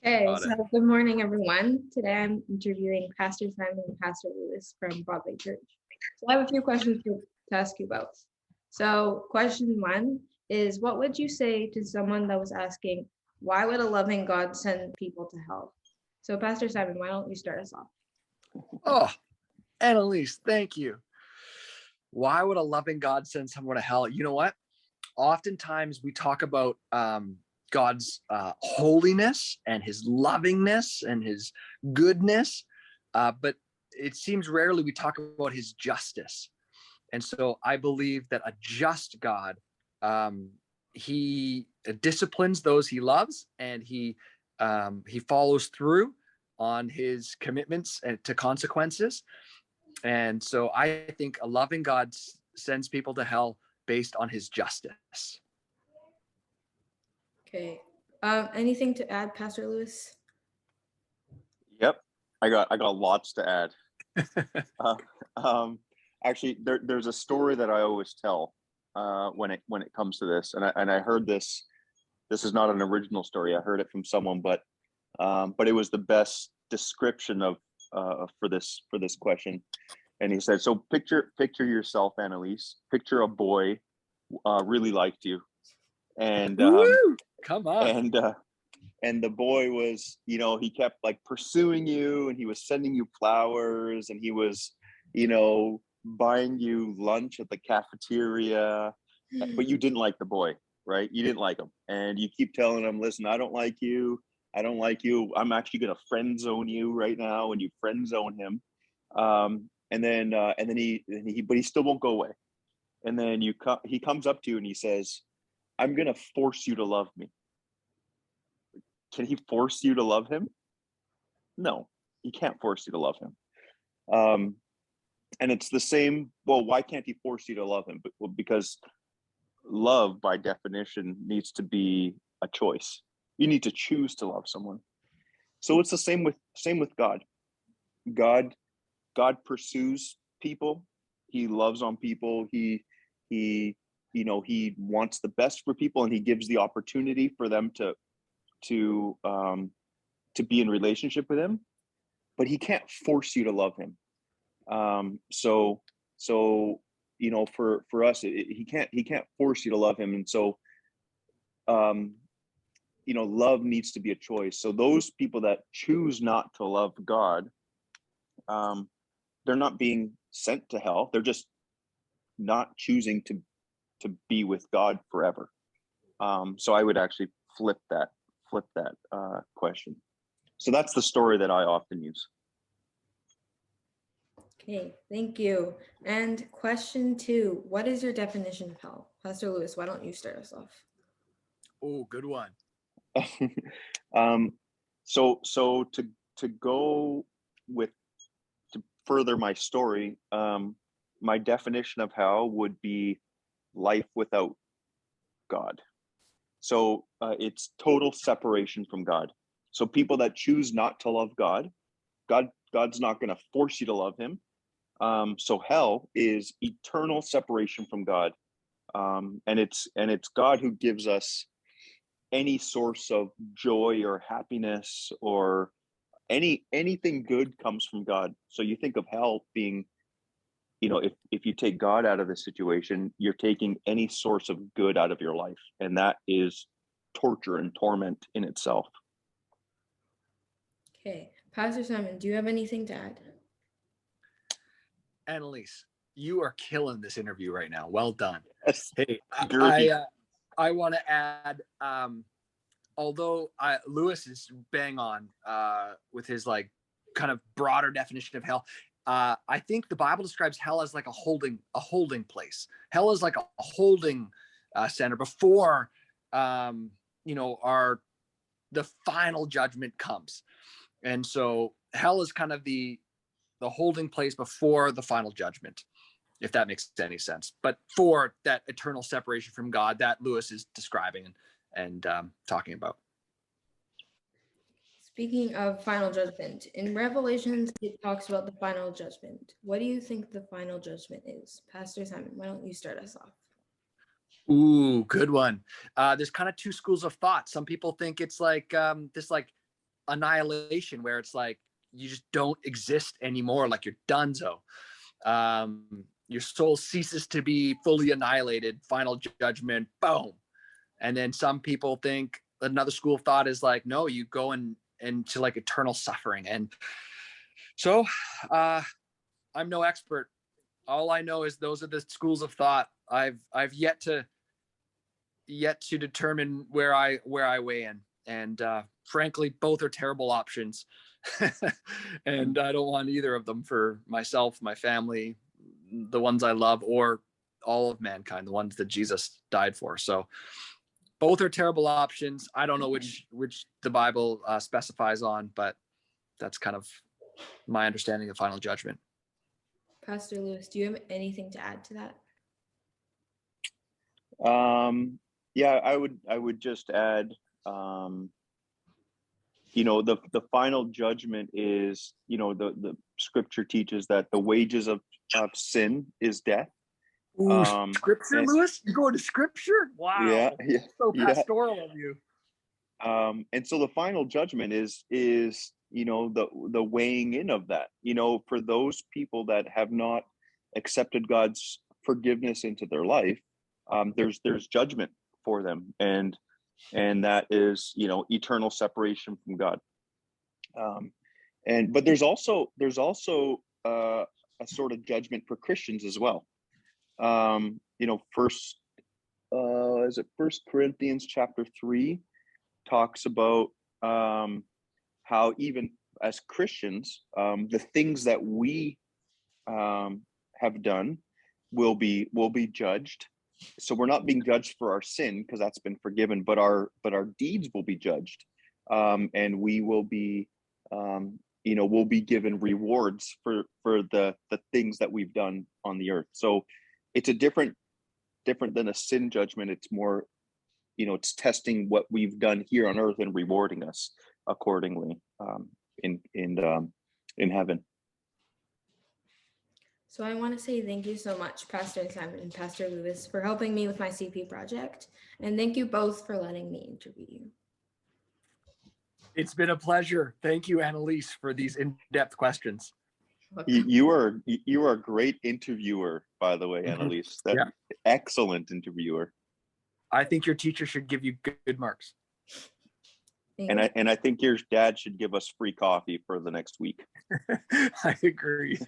Okay, Got so it. good morning, everyone. Today I'm interviewing Pastor Simon and Pastor Lewis from Broadway Church. So I have a few questions to ask you both. So question one is, what would you say to someone that was asking, why would a loving God send people to hell? So Pastor Simon, why don't you start us off? Oh, Annalise, thank you. Why would a loving God send someone to hell? You know what? Oftentimes we talk about God's holiness and his lovingness and his goodness, but it seems rarely we talk about his justice. And so I believe that a just God, he disciplines those he loves, and he follows through on his commitments and to consequences. And so I think a loving God sends people to hell based on his justice. Okay. Anything to add, Pastor Lewis? Yep, I got lots to add. uh, Actually, there's a story that I always tell when it comes to this, and I heard this. This is not an original story. I heard it from someone, but it was the best description of for this question. And he said, "So picture yourself, Annalise. Picture a boy really liked you, and Come on. And the boy was, he kept like pursuing you, and he was sending you flowers, and he was, buying you lunch at the cafeteria, but you didn't like the boy, right? You didn't like him, and you keep telling him, listen, I don't like you. I'm actually going to friend zone you right now. And you friend zone him. And then but he still won't go away. And then he comes up to you and he says, I'm going to force you to love me. Can he force you to love him? No, he can't force you to love him. And it's the same. Well, why can't he force you to love him? Because love, by definition, needs to be a choice. You need to choose to love someone. So it's the same with God. God pursues people. He loves on people. He wants the best for people, and he gives the opportunity for them to be in relationship with him, but he can't force you to love him. So for us, he can't force you to love him. And so love needs to be a choice. So those people that choose not to love God, they're not being sent to hell. They're just not choosing to be with God forever. So I would actually flip that question. So that's the story that I often use. Okay, thank you. And question two, what is your definition of hell? Pastor Lewis, why don't you start us off? Oh, good one. So to go with, to further my story, my definition of hell would be life without God. So it's total separation from God. So people that choose not to love God's not going to force you to love him. So hell is eternal separation from God. And it's God who gives us any source of joy or happiness, or anything good comes from God. So you think of hell being, if you take God out of the situation, you're taking any source of good out of your life. And that is torture and torment in itself. Okay, Pastor Simon, do you have anything to add? Annalise, you are killing this interview right now. Well done. Yes. Hey, I want to add, although Lewis is bang on with his like kind of broader definition of hell, I think the Bible describes hell as like a holding place. Hell is like a holding center before the final judgment comes. And so hell is kind of the holding place before the final judgment, if that makes any sense. But for that eternal separation from God that Lewis is describing and talking about. Speaking of final judgment, in Revelations, it talks about the final judgment. What do you think the final judgment is? Pastor Simon, why don't you start us off? Ooh, good one. There's kind of two schools of thought. Some people think it's like this like annihilation where it's like you just don't exist anymore, like you're donezo. Your soul ceases to be fully annihilated, final judgment, boom. And then some people think another school of thought is like, no, you go into like eternal suffering. And so I'm no expert. All I know is those are the schools of thought. I've yet to determine where I weigh in. And frankly, both are terrible options. And I don't want either of them for myself, my family, the ones I love, or all of mankind, the ones that Jesus died for. So both are terrible options. I don't know which the Bible specifies on, but that's kind of my understanding of final judgment. Pastor Lewis, do you have anything to add to that? Yeah, I would just add, the final judgment is, the scripture teaches that the wages of sin is death. Ooh, scripture, Lewis? You go to scripture? Wow. Yeah, So pastoral of you. And so the final judgment is the weighing in of that, for those people that have not accepted God's forgiveness into their life. There's judgment for them, and that is eternal separation from God. But there's also a sort of judgment for Christians as well. First Corinthians chapter 3 talks about how even as Christians, the things that we have done will be judged. So we're not being judged for our sin because that's been forgiven, but our deeds will be judged, and we will be we'll be given rewards for the things that we've done on the earth. So it's a different than a sin judgment. It's more, it's testing what we've done here on earth and rewarding us accordingly in heaven. So I want to say thank you so much, Pastor Simon and Pastor Lewis, for helping me with my CP project. And thank you both for letting me interview you. It's been a pleasure. Thank you, Annalise, for these in-depth questions. You are a great interviewer, by the way, Annalise. Yeah. Excellent interviewer. I think your teacher should give you good marks. And I think your dad should give us free coffee for the next week. I agree.